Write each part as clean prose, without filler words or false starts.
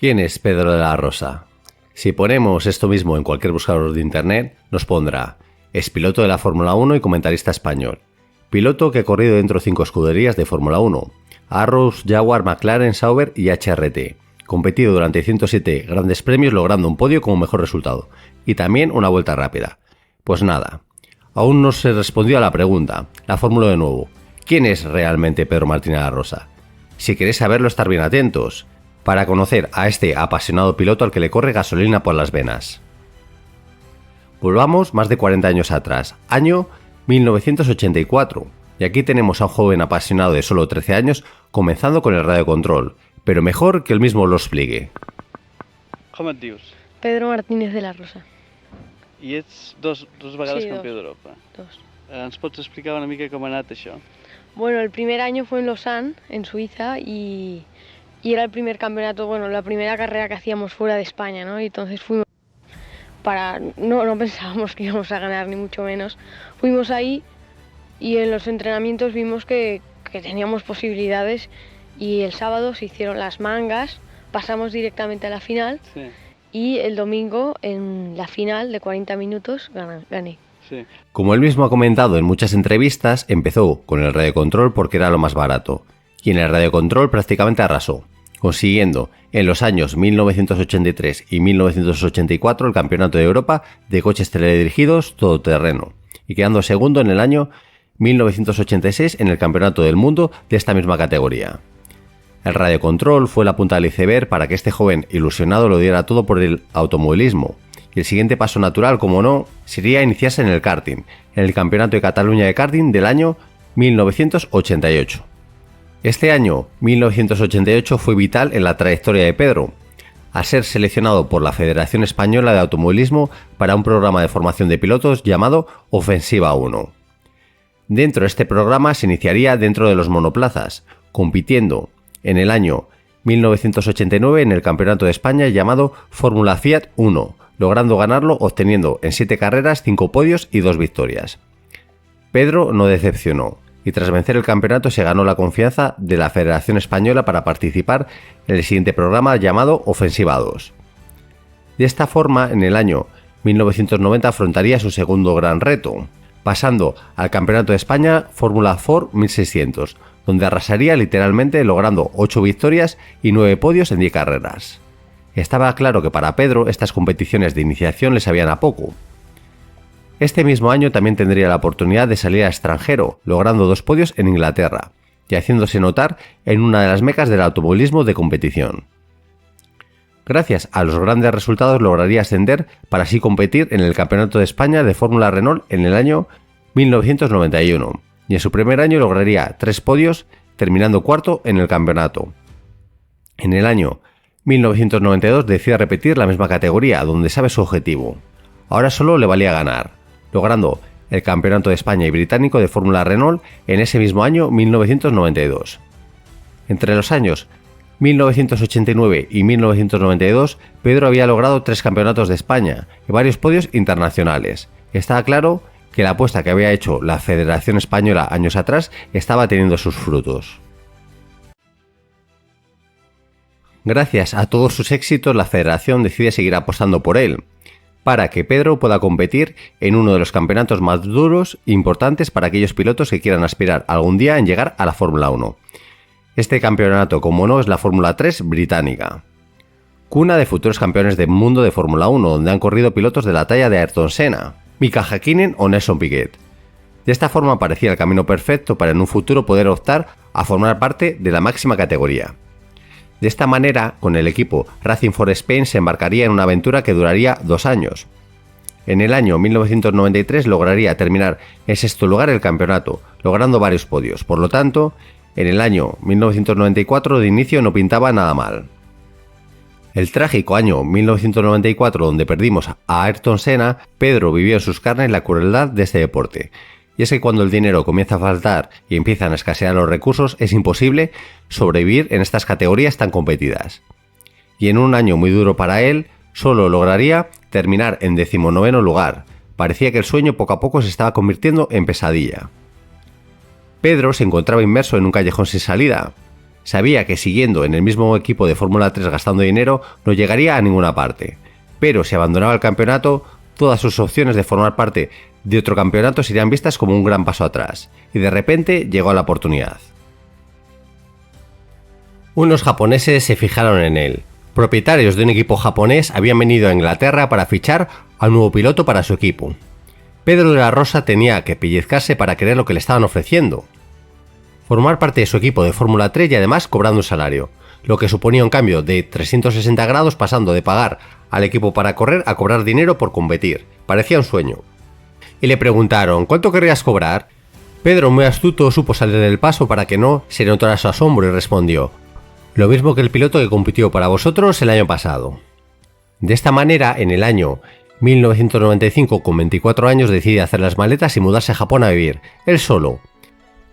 ¿Quién es Pedro de la Rosa? Si ponemos esto mismo en cualquier buscador de internet, nos pondrá: es piloto de la Fórmula 1 y comentarista español. Piloto que ha corrido dentro de 5 escuderías de Fórmula 1: Arrows, Jaguar, McLaren, Sauber y HRT. Competido durante 107 grandes premios, logrando un podio como mejor resultado. Y también una vuelta rápida. Pues nada, aún no se respondió a la pregunta. La fórmula de nuevo: ¿quién es realmente Pedro Martínez de la Rosa? Si queréis saberlo, estar bien atentos para conocer a este apasionado piloto al que le corre gasolina por las venas. Volvamos más de 40 años atrás, año 1984, y aquí tenemos a un joven apasionado de solo 13 años comenzando con el radiocontrol, pero mejor que él mismo lo explique. Com et dius? Pedro Martínez de la Rosa. I ets dos vegades Sí, campió d'Europa. Dos. Ens pots explicar una mica com ha anat això? Bueno, el primer año fue en Lausanne, en Suiza, y era el primer campeonato, bueno, la primera carrera que hacíamos fuera de España, ¿no? Y entonces fuimos no pensábamos que íbamos a ganar, ni mucho menos. Fuimos ahí y en los entrenamientos vimos que teníamos posibilidades, y el sábado se hicieron las mangas, pasamos directamente a la final, Sí. y el domingo en la final de 40 minutos gané. Sí. Como él mismo ha comentado en muchas entrevistas, empezó con el radiocontrol porque era lo más barato, y en el radiocontrol prácticamente arrasó, consiguiendo en los años 1983 y 1984 el Campeonato de Europa de coches teledirigidos todoterreno, y quedando segundo en el año 1986 en el Campeonato del Mundo de esta misma categoría. El radiocontrol fue la punta del iceberg para que este joven ilusionado lo diera todo por el automovilismo, y el siguiente paso natural, como no, sería iniciarse en el karting, en el Campeonato de Cataluña de karting del año 1988. Este año, 1988, fue vital en la trayectoria de Pedro, al ser seleccionado por la Federación Española de Automovilismo para un programa de formación de pilotos llamado Ofensiva 1. Dentro de este programa se iniciaría dentro de los monoplazas, compitiendo en el año 1989 en el Campeonato de España llamado Fórmula Fiat 1, logrando ganarlo obteniendo en 7 carreras 5 podios y 2 victorias. Pedro no decepcionó, y tras vencer el campeonato se ganó la confianza de la Federación Española para participar en el siguiente programa llamado Ofensiva 2. De esta forma, en el año 1990 afrontaría su segundo gran reto, pasando al Campeonato de España Fórmula Ford 1600, donde arrasaría literalmente logrando 8 victorias y 9 podios en 10 carreras. Estaba claro que para Pedro estas competiciones de iniciación le sabían a poco. Este mismo año también tendría la oportunidad de salir al extranjero, logrando 2 podios en Inglaterra y haciéndose notar en una de las mecas del automovilismo de competición. Gracias a los grandes resultados lograría ascender para así competir en el Campeonato de España de Fórmula Renault en el año 1991, y en su primer año lograría 3 podios, terminando cuarto en el campeonato. En el año 1992 decide repetir la misma categoría, donde sabe su objetivo. Ahora solo le valía ganar, logrando el Campeonato de España y Británico de Fórmula Renault en ese mismo año 1992. Entre los años 1989 y 1992, Pedro había logrado 3 campeonatos de España y varios podios internacionales. Estaba claro que la apuesta que había hecho la Federación Española años atrás estaba teniendo sus frutos. Gracias a todos sus éxitos, la Federación decide seguir apostando por él, para que Pedro pueda competir en uno de los campeonatos más duros e importantes para aquellos pilotos que quieran aspirar algún día en llegar a la Fórmula 1. Este campeonato, como no, es la Fórmula 3 británica, cuna de futuros campeones del mundo de Fórmula 1, donde han corrido pilotos de la talla de Ayrton Senna, Mika Häkkinen o Nelson Piquet. De esta forma parecía el camino perfecto para en un futuro poder optar a formar parte de la máxima categoría. De esta manera, con el equipo Racing for Spain se embarcaría en una aventura que duraría 2 años. En el año 1993 lograría terminar en sexto lugar el campeonato, logrando varios podios. Por lo tanto, en el año 1994 de inicio no pintaba nada mal. El trágico año 1994, donde perdimos a Ayrton Senna, Pedro vivió en sus carnes la crueldad de este deporte. Y es que cuando el dinero comienza a faltar y empiezan a escasear los recursos, es imposible sobrevivir en estas categorías tan competidas. Y en un año muy duro para él, solo lograría terminar en 19º lugar. Parecía que el sueño poco a poco se estaba convirtiendo en pesadilla. Pedro se encontraba inmerso en un callejón sin salida. Sabía que siguiendo en el mismo equipo de Fórmula 3 gastando dinero no llegaría a ninguna parte, pero si abandonaba el campeonato, todas sus opciones de formar parte de otro campeonato serían vistas como un gran paso atrás, y de repente llegó la oportunidad. Unos japoneses se fijaron en él. Propietarios de un equipo japonés habían venido a Inglaterra para fichar al nuevo piloto para su equipo. Pedro de la Rosa tenía que pellizcarse para creer lo que le estaban ofreciendo. Formar parte de su equipo de Fórmula 3 y además cobrando un salario, lo que suponía un cambio de 360 grados pasando de pagar al equipo para correr a cobrar dinero por competir. Parecía un sueño. Y le preguntaron, ¿cuánto querrías cobrar? Pedro, muy astuto, supo salir del paso para que no se notara su asombro y respondió, lo mismo que el piloto que compitió para vosotros el año pasado. De esta manera, en el año 1995, con 24 años, decide hacer las maletas y mudarse a Japón a vivir, él solo,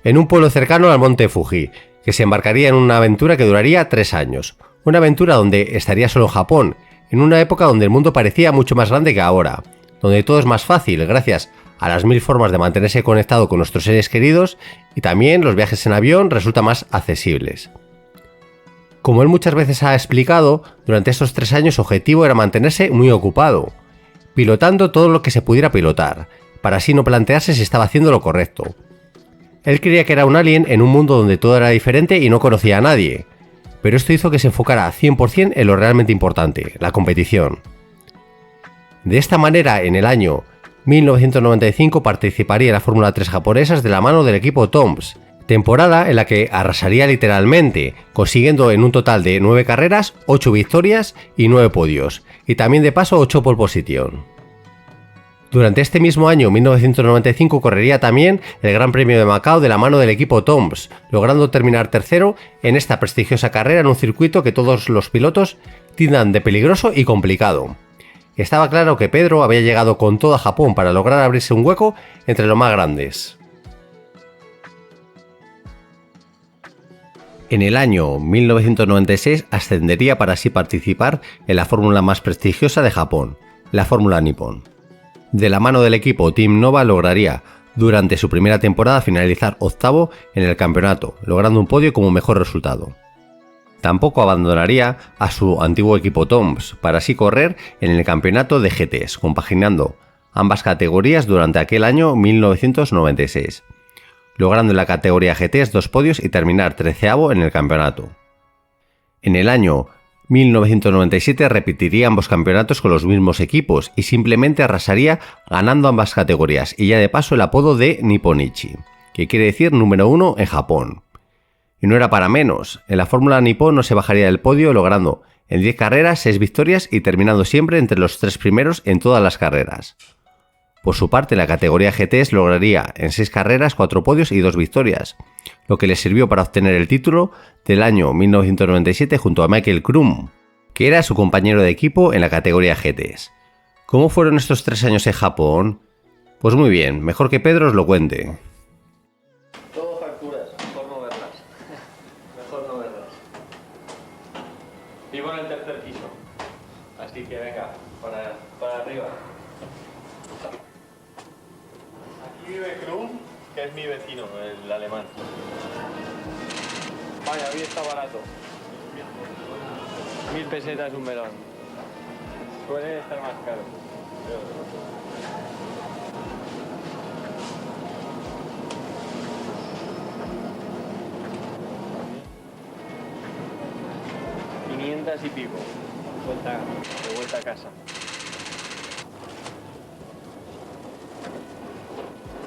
en un pueblo cercano al monte Fuji, que se embarcaría en una aventura que duraría 3 años. Una aventura donde estaría solo en Japón, en una época donde el mundo parecía mucho más grande que ahora, donde todo es más fácil gracias a las 1000 formas de mantenerse conectado con nuestros seres queridos y también los viajes en avión resultan más accesibles. Como él muchas veces ha explicado, durante estos 3 años su objetivo era mantenerse muy ocupado, pilotando todo lo que se pudiera pilotar, para así no plantearse si estaba haciendo lo correcto. Él creía que era un alien en un mundo donde todo era diferente y no conocía a nadie, pero esto hizo que se enfocara 100% en lo realmente importante, la competición. De esta manera, en el año 1995 participaría en la Fórmula 3 japonesas de la mano del equipo Toms, temporada en la que arrasaría literalmente, consiguiendo en un total de 9 carreras, 8 victorias y 9 podios, y también de paso 8 pole position. Durante este mismo año, 1995, correría también el Gran Premio de Macao de la mano del equipo Toms, logrando terminar tercero en esta prestigiosa carrera en un circuito que todos los pilotos tildan de peligroso y complicado. Estaba claro que Pedro había llegado con todo a Japón para lograr abrirse un hueco entre los más grandes. En el año 1996 ascendería para así participar en la fórmula más prestigiosa de Japón, la Fórmula Nippon. De la mano del equipo Team Nova lograría, durante su primera temporada, finalizar octavo en el campeonato, logrando un podio como mejor resultado. Tampoco abandonaría a su antiguo equipo Toms, para así correr en el campeonato de GTs, compaginando ambas categorías durante aquel año 1996. Logrando en la categoría GTs 2 podios y terminar 13º en el campeonato. En el año 1997 repetiría ambos campeonatos con los mismos equipos y simplemente arrasaría ganando ambas categorías y ya de paso el apodo de Nipponichi, que quiere decir número 1 en Japón. Y no era para menos, en la Fórmula Nippon no se bajaría del podio logrando en 10 carreras 6 victorias y terminando siempre entre los 3 primeros en todas las carreras. Por su parte, en la categoría GTs lograría en 6 carreras 4 podios y 2 victorias, lo que le sirvió para obtener el título del año 1997 junto a Michael Krum, que era su compañero de equipo en la categoría GTs. ¿Cómo fueron estos 3 años en Japón? Pues muy bien, mejor que Pedro os lo cuente. Todo facturas, mejor no verlas. Mejor no verlas. Vivo en el tercer piso, así que venga, para arriba. Aquí vive Krum, que es mi vecino, el alemán. Vaya, hoy está barato. 1000 pesetas un melón. Suele estar más caro. Y pico, de vuelta a casa.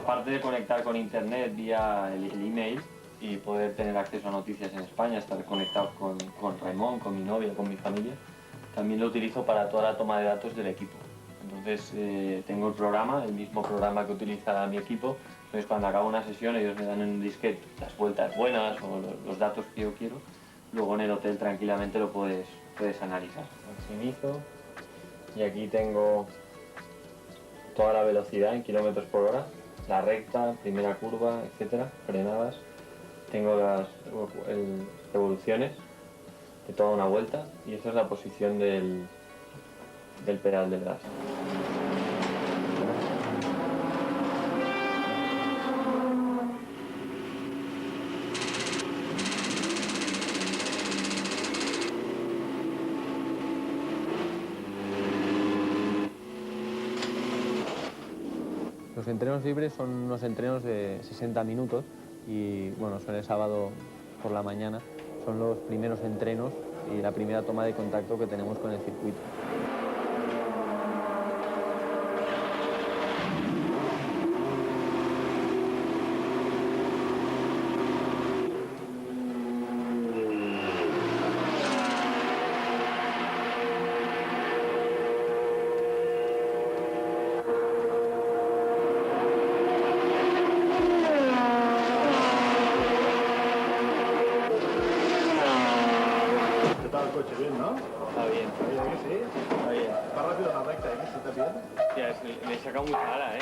Aparte de conectar con internet vía el email y poder tener acceso a noticias en España, estar conectado con Raimon, con mi novia, con mi familia, también lo utilizo para toda la toma de datos del equipo. Entonces tengo el programa, el mismo programa que utiliza mi equipo. Entonces cuando acabo una sesión ellos me dan en un disquete las vueltas buenas o los datos que yo quiero. Luego en el hotel tranquilamente lo puedes analizar. Maximizo y aquí tengo toda la velocidad en kilómetros por hora, la recta, primera curva, etcétera, frenadas. Tengo las revoluciones de toda una vuelta y esta es la posición del pedal del gas. Los entrenos libres son unos entrenos de 60 minutos y bueno, son el sábado por la mañana. Son los primeros entrenos y la primera toma de contacto que tenemos con el circuito. Coche bien, ¿no? Está bien. Oye, que sí. Está bien. Va rápido en la recta, ¿eh? ¿Se está bien? Hostia, le he sacado mucha ala, ¿eh?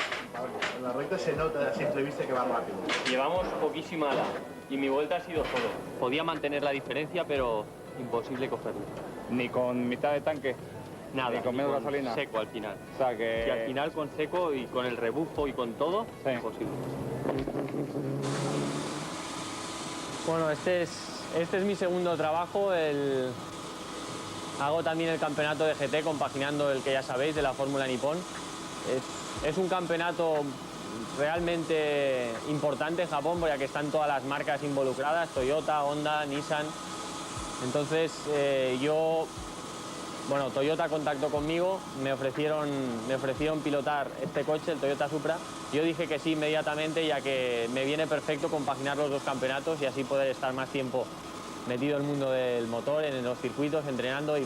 En la recta se nota a simple vista que va rápido. Llevamos poquísima ala y mi vuelta ha sido solo. Podía mantener la diferencia, pero imposible cogerlo. Ni con mitad de tanque. Nada, Ni con menos gasolina. Seco al final. O sea que... Y al final con seco y con el rebufo y con todo, Sí. imposible. Bueno, este es mi segundo trabajo. Hago también el campeonato de GT compaginando el que ya sabéis de la Fórmula Nippon. Es un campeonato realmente importante en Japón, ya que están todas las marcas involucradas, Toyota, Honda, Nissan. Entonces Toyota contactó conmigo, me ofrecieron pilotar este coche, el Toyota Supra. Yo dije que sí inmediatamente, ya que me viene perfecto compaginar los dos campeonatos y así poder estar más tiempo metido en el mundo del motor, en los circuitos, entrenando, y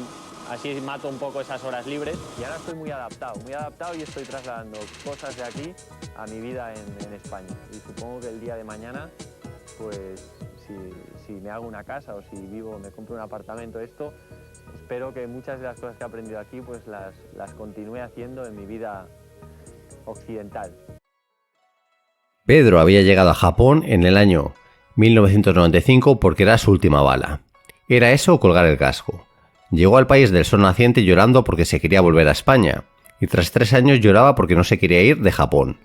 así mato un poco esas horas libres. Y ahora estoy muy adaptado y estoy trasladando cosas de aquí a mi vida en España. Y supongo que el día de mañana, pues si me hago una casa o si me compro un apartamento, espero que muchas de las cosas que he aprendido aquí pues las continúe haciendo en mi vida occidental. Pedro había llegado a Japón en el año 1995 porque era su última bala. Era eso o colgar el casco. Llegó al país del sol naciente llorando porque se quería volver a España, y tras 3 años lloraba porque no se quería ir de Japón.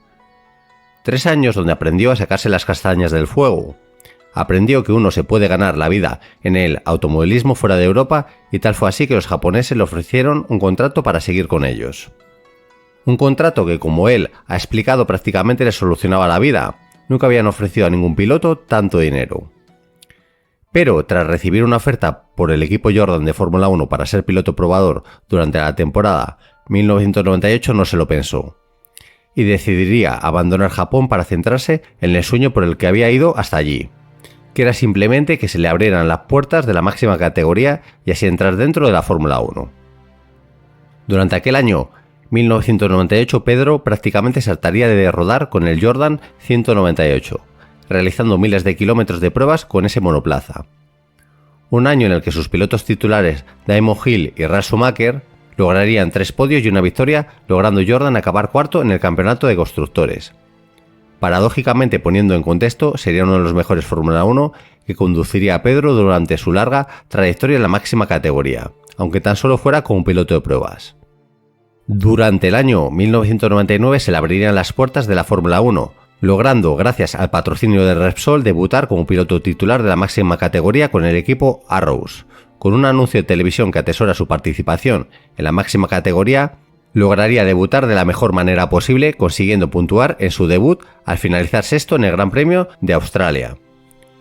3 años donde aprendió a sacarse las castañas del fuego. Aprendió que uno se puede ganar la vida en el automovilismo fuera de Europa, y tal fue así que los japoneses le ofrecieron un contrato para seguir con ellos. Un contrato que, como él ha explicado, prácticamente le solucionaba la vida. Nunca habían ofrecido a ningún piloto tanto dinero. Pero tras recibir una oferta por el equipo Jordan de Fórmula 1 para ser piloto probador durante la temporada 1998 no se lo pensó, y decidiría abandonar Japón para centrarse en el sueño por el que había ido hasta allí, que era simplemente que se le abrieran las puertas de la máxima categoría y así entrar dentro de la Fórmula 1. Durante aquel año 1998 Pedro prácticamente saltaría de rodar con el Jordan 198, realizando miles de kilómetros de pruebas con ese monoplaza. Un año en el que sus pilotos titulares Damon Hill y Ralf Schumacher lograrían 3 podios y una victoria, logrando Jordan acabar cuarto en el campeonato de constructores. Paradójicamente, poniendo en contexto, sería uno de los mejores Fórmula 1 que conduciría a Pedro durante su larga trayectoria en la máxima categoría, aunque tan solo fuera como piloto de pruebas. Durante el año 1999 se le abrirían las puertas de la Fórmula 1, logrando, gracias al patrocinio de Repsol, debutar como piloto titular de la máxima categoría con el equipo Arrows. Con un anuncio de televisión que atesora su participación en la máxima categoría, lograría debutar de la mejor manera posible, consiguiendo puntuar en su debut al finalizar sexto en el Gran Premio de Australia.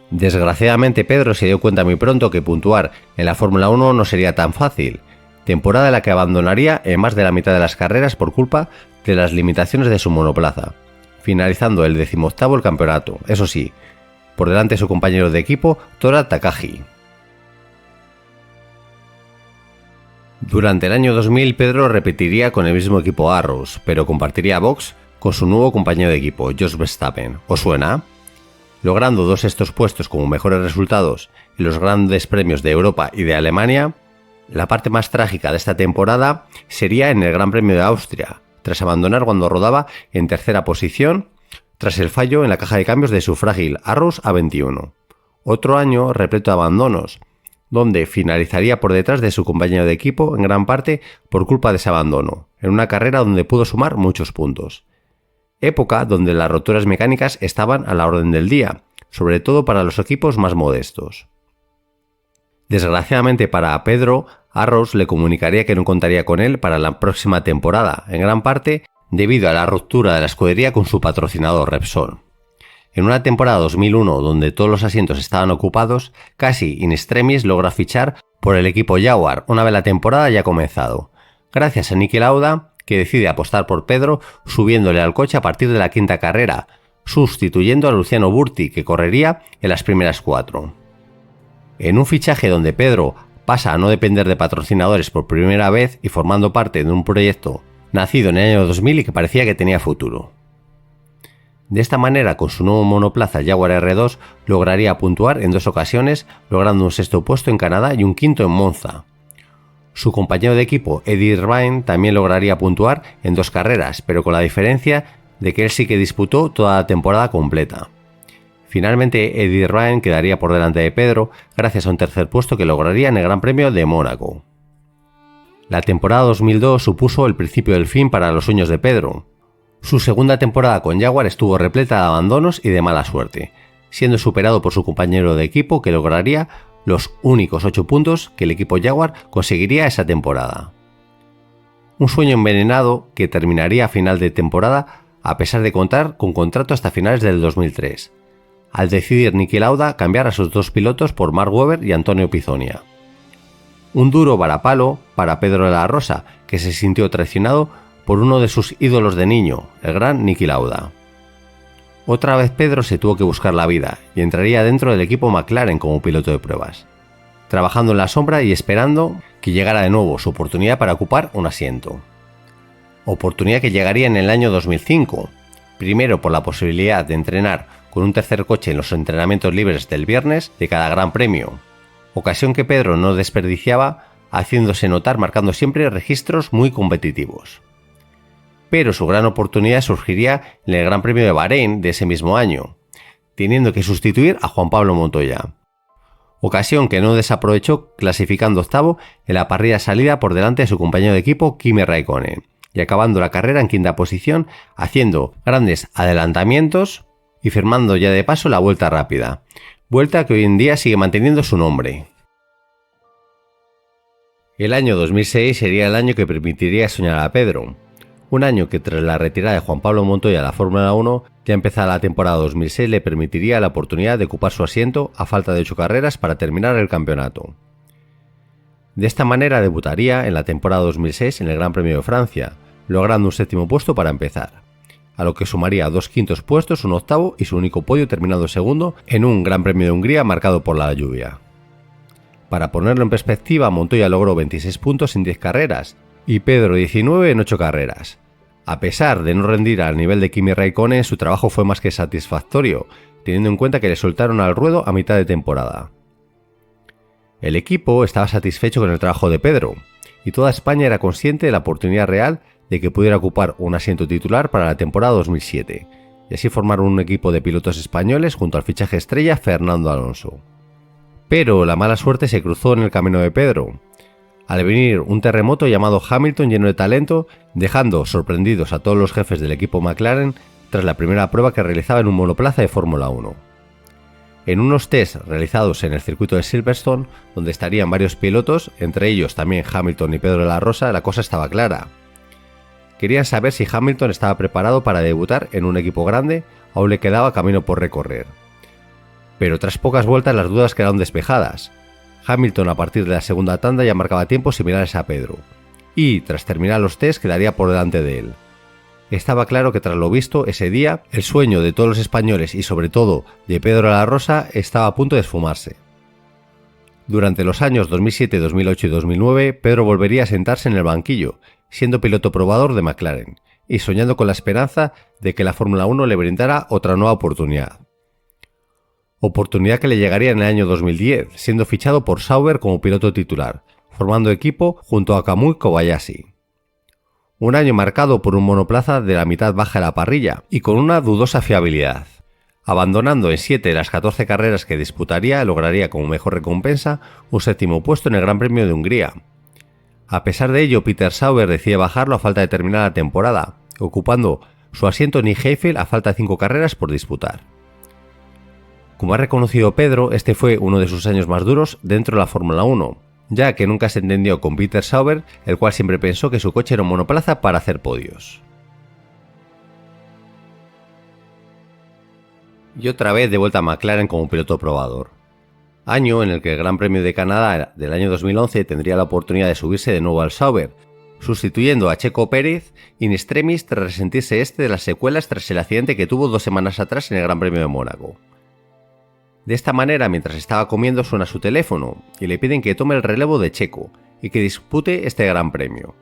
Desgraciadamente, Pedro se dio cuenta muy pronto que puntuar en la Fórmula 1 no sería tan fácil, temporada en la que abandonaría en más de la mitad de las carreras por culpa de las limitaciones de su monoplaza, finalizando el 18º el campeonato, eso sí, por delante de su compañero de equipo, Tora Takagi. Durante el año 2000, Pedro repetiría con el mismo equipo Arrows, pero compartiría box con su nuevo compañero de equipo, Jos Verstappen. ¿Os suena? Logrando 2 estos puestos como mejores resultados en los grandes premios de Europa y de Alemania, la parte más trágica de esta temporada sería en el Gran Premio de Austria, tras abandonar cuando rodaba en tercera posición, tras el fallo en la caja de cambios de su frágil Arrows A21. Otro año repleto de abandonos, donde finalizaría por detrás de su compañero de equipo en gran parte por culpa de ese abandono, en una carrera donde pudo sumar muchos puntos. Época donde las roturas mecánicas estaban a la orden del día, sobre todo para los equipos más modestos. Desgraciadamente para Pedro, Arrows le comunicaría que no contaría con él para la próxima temporada, en gran parte debido a la ruptura de la escudería con su patrocinador Repsol. En una temporada 2001 donde todos los asientos estaban ocupados, casi in extremis logra fichar por el equipo Jaguar una vez la temporada ya ha comenzado, gracias a Niki Lauda, que decide apostar por Pedro subiéndole al coche a partir de la quinta carrera, sustituyendo a Luciano Burti, que correría en las primeras 4. En un fichaje donde Pedro pasa a no depender de patrocinadores por primera vez y formando parte de un proyecto nacido en el año 2000 y que parecía que tenía futuro. De esta manera, con su nuevo monoplaza Jaguar R2, lograría puntuar en 2 ocasiones, logrando un 6º puesto en Canadá y un 5º en Monza. Su compañero de equipo, Eddie Irvine, también lograría puntuar en 2 carreras, pero con la diferencia de que él sí que disputó toda la temporada completa. Finalmente, Eddie Irvine quedaría por delante de Pedro gracias a un 3er puesto que lograría en el Gran Premio de Mónaco. La temporada 2002 supuso el principio del fin para los sueños de Pedro. Su segunda temporada con Jaguar estuvo repleta de abandonos y de mala suerte, siendo superado por su compañero de equipo que lograría los únicos 8 puntos que el equipo Jaguar conseguiría esa temporada. Un sueño envenenado que terminaría a final de temporada a pesar de contar con contrato hasta finales del 2003, al decidir Niki Lauda cambiar a sus 2 pilotos por Mark Webber y Antonio Pizzonia. Un duro varapalo para Pedro de la Rosa, que se sintió traicionado por uno de sus ídolos de niño, el gran Niki Lauda. Otra vez Pedro se tuvo que buscar la vida y entraría dentro del equipo McLaren como piloto de pruebas, trabajando en la sombra y esperando que llegara de nuevo su oportunidad para ocupar un asiento. Oportunidad que llegaría en el año 2005, primero por la posibilidad de entrenar con un 3er coche en los entrenamientos libres del viernes de cada Gran Premio, ocasión que Pedro no desperdiciaba, haciéndose notar marcando siempre registros muy competitivos. Pero su gran oportunidad surgiría en el Gran Premio de Bahrein de ese mismo año, teniendo que sustituir a Juan Pablo Montoya. Ocasión que no desaprovechó clasificando 8º en la parrilla salida por delante de su compañero de equipo Kimi Räikkönen y acabando la carrera en 5ª posición, haciendo grandes adelantamientos y firmando ya de paso la vuelta rápida, vuelta que hoy en día sigue manteniendo su nombre. El año 2006 sería el año que permitiría soñar a Pedro. Un año que tras la retirada de Juan Pablo Montoya a la Fórmula 1, ya empezada la temporada 2006 le permitiría la oportunidad de ocupar su asiento a falta de 8 carreras para terminar el campeonato. De esta manera debutaría en la temporada 2006 en el Gran Premio de Francia, logrando un 7º puesto para empezar, a lo que sumaría 2 5º puestos, un 8º y su único podio terminando segundo en un Gran Premio de Hungría marcado por la lluvia. Para ponerlo en perspectiva, Montoya logró 26 puntos en 10 carreras, y Pedro 19 en 8 carreras. A pesar de no rendir al nivel de Kimi Räikkönen, su trabajo fue más que satisfactorio, teniendo en cuenta que le soltaron al ruedo a mitad de temporada. El equipo estaba satisfecho con el trabajo de Pedro, y toda España era consciente de la oportunidad real de que pudiera ocupar un asiento titular para la temporada 2007, y así formar un equipo de pilotos españoles junto al fichaje estrella Fernando Alonso. Pero la mala suerte se cruzó en el camino de Pedro, al venir un terremoto llamado Hamilton lleno de talento, dejando sorprendidos a todos los jefes del equipo McLaren tras la primera prueba que realizaba en un monoplaza de Fórmula 1. En unos test realizados en el circuito de Silverstone, donde estarían varios pilotos, entre ellos también Hamilton y Pedro de la Rosa, la cosa estaba clara. Querían saber si Hamilton estaba preparado para debutar en un equipo grande, aún le quedaba camino por recorrer. Pero tras pocas vueltas las dudas quedaron despejadas. Hamilton a partir de la segunda tanda ya marcaba tiempos similares a Pedro, y tras terminar los test quedaría por delante de él. Estaba claro que tras lo visto ese día, el sueño de todos los españoles y sobre todo de Pedro de la Rosa estaba a punto de esfumarse. Durante los años 2007, 2008 y 2009, Pedro volvería a sentarse en el banquillo, siendo piloto probador de McLaren, y soñando con la esperanza de que la Fórmula 1 le brindara otra nueva oportunidad. Oportunidad que le llegaría en el año 2010, siendo fichado por Sauber como piloto titular, formando equipo junto a Kamui Kobayashi. Un año marcado por un monoplaza de la mitad baja de la parrilla y con una dudosa fiabilidad. Abandonando en 7 de las 14 carreras que disputaría, lograría como mejor recompensa un 7º puesto en el Gran Premio de Hungría. A pesar de ello, Peter Sauber decide bajarlo a falta de terminar la temporada, ocupando su asiento Nick Heidfeld a falta de 5 carreras por disputar. Como ha reconocido Pedro, este fue uno de sus años más duros dentro de la Fórmula 1, ya que nunca se entendió con Peter Sauber, el cual siempre pensó que su coche era un monoplaza para hacer podios. y otra vez de vuelta a McLaren como piloto probador. Año en el que el Gran Premio de Canadá del año 2011 tendría la oportunidad de subirse de nuevo al Sauber, sustituyendo a Checo Pérez in extremis tras resentirse de las secuelas tras el accidente que tuvo 2 semanas atrás en el Gran Premio de Mónaco. De esta manera, mientras estaba comiendo, suena su teléfono y le piden que tome el relevo de Checo y que dispute este Gran Premio.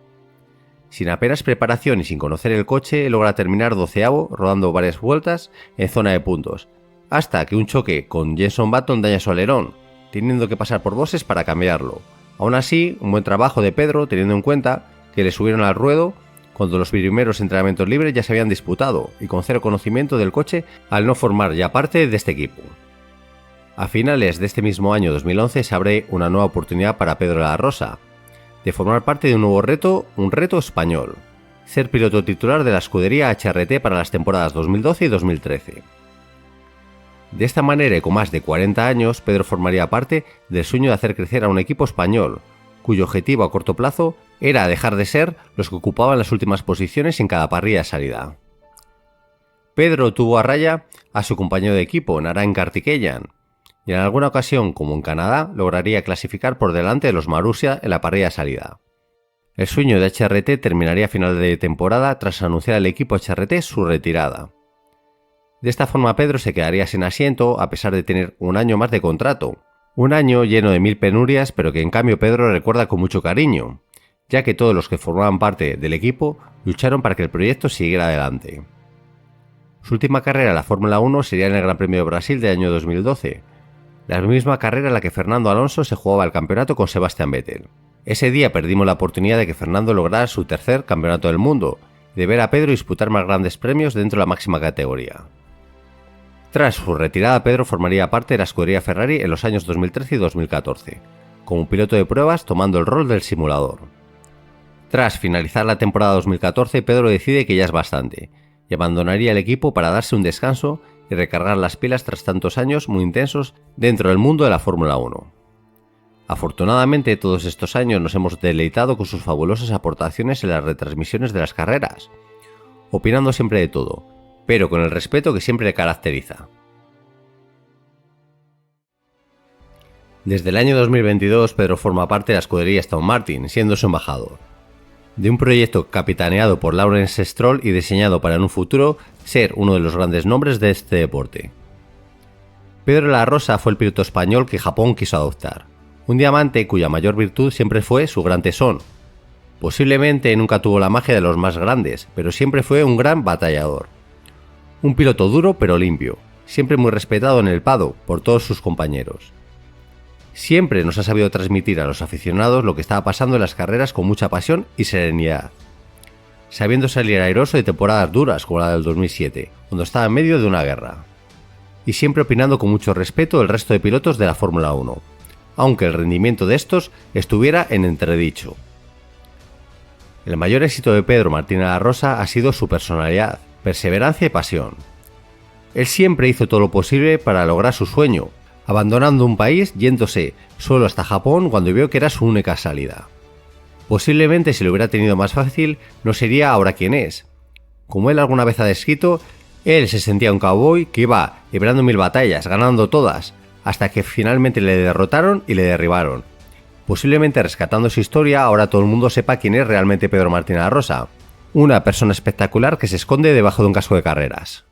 Sin apenas preparación y sin conocer el coche, logra terminar 12avo, rodando varias vueltas en zona de puntos, hasta que un choque con Jenson Button daña su alerón, teniendo que pasar por boxes para cambiarlo. Aún así, un buen trabajo de Pedro, teniendo en cuenta que le subieron al ruedo cuando los primeros entrenamientos libres ya se habían disputado y con cero conocimiento del coche al no formar ya parte de este equipo. A finales de este mismo año 2011 se abre una nueva oportunidad para Pedro de la Rosa, de formar parte de un nuevo reto, un reto español, ser piloto titular de la escudería HRT para las temporadas 2012 y 2013. De esta manera y con más de 40 años, Pedro formaría parte del sueño de hacer crecer a un equipo español, cuyo objetivo a corto plazo era dejar de ser los que ocupaban las últimas posiciones en cada parrilla de salida. Pedro tuvo a raya a su compañero de equipo, Narain Karthikeyan, y en alguna ocasión, como en Canadá, lograría clasificar por delante de los Marussia en la parrilla de salida. El sueño de HRT terminaría a final de temporada tras anunciar al equipo HRT su retirada. De esta forma Pedro se quedaría sin asiento a pesar de tener un año más de contrato, un año lleno de 1000 penurias, pero que en cambio Pedro recuerda con mucho cariño, ya que todos los que formaban parte del equipo lucharon para que el proyecto siguiera adelante. Su última carrera en la Fórmula 1 sería en el Gran Premio de Brasil del año 2012, la misma carrera en la que Fernando Alonso se jugaba el campeonato con Sebastian Vettel. Ese día perdimos la oportunidad de que Fernando lograra su tercer campeonato del mundo y de ver a Pedro disputar más grandes premios dentro de la máxima categoría. Tras su retirada, Pedro formaría parte de la escudería Ferrari en los años 2013 y 2014, como piloto de pruebas tomando el rol del simulador. Tras finalizar la temporada 2014, Pedro decide que ya es bastante, y abandonaría el equipo para darse un descanso y recargar las pilas tras tantos años muy intensos dentro del mundo de la Fórmula 1. Afortunadamente, todos estos años nos hemos deleitado con sus fabulosas aportaciones en las retransmisiones de las carreras, opinando siempre de todo, pero con el respeto que siempre le caracteriza. Desde el año 2022, Pedro forma parte de la escudería Aston Martin, siendo su embajador. De un proyecto capitaneado por Lawrence Stroll y diseñado para en un futuro ser uno de los grandes nombres de este deporte. Pedro de la Rosa fue el piloto español que Japón quiso adoptar, un diamante cuya mayor virtud siempre fue su gran tesón. Posiblemente nunca tuvo la magia de los más grandes, pero siempre fue un gran batallador. Un piloto duro pero limpio, siempre muy respetado en el paddock por todos sus compañeros. Siempre nos ha sabido transmitir a los aficionados lo que estaba pasando en las carreras con mucha pasión y serenidad, sabiendo salir airoso de temporadas duras como la del 2007, cuando estaba en medio de una guerra, y siempre opinando con mucho respeto del resto de pilotos de la Fórmula 1, aunque el rendimiento de estos estuviera en entredicho. El mayor éxito de Pedro Martín de la Rosa ha sido su personalidad, perseverancia y pasión. Él siempre hizo todo lo posible para lograr su sueño, abandonando un país yéndose solo hasta Japón cuando vio que era su única salida. Posiblemente si lo hubiera tenido más fácil no sería ahora quien es. Como él alguna vez ha descrito, él se sentía un cowboy que iba librando 1000 batallas, ganando todas, hasta que finalmente le derrotaron y le derribaron. Posiblemente rescatando su historia ahora todo el mundo sepa quién es realmente Pedro Martín de la Rosa, una persona espectacular que se esconde debajo de un casco de carreras.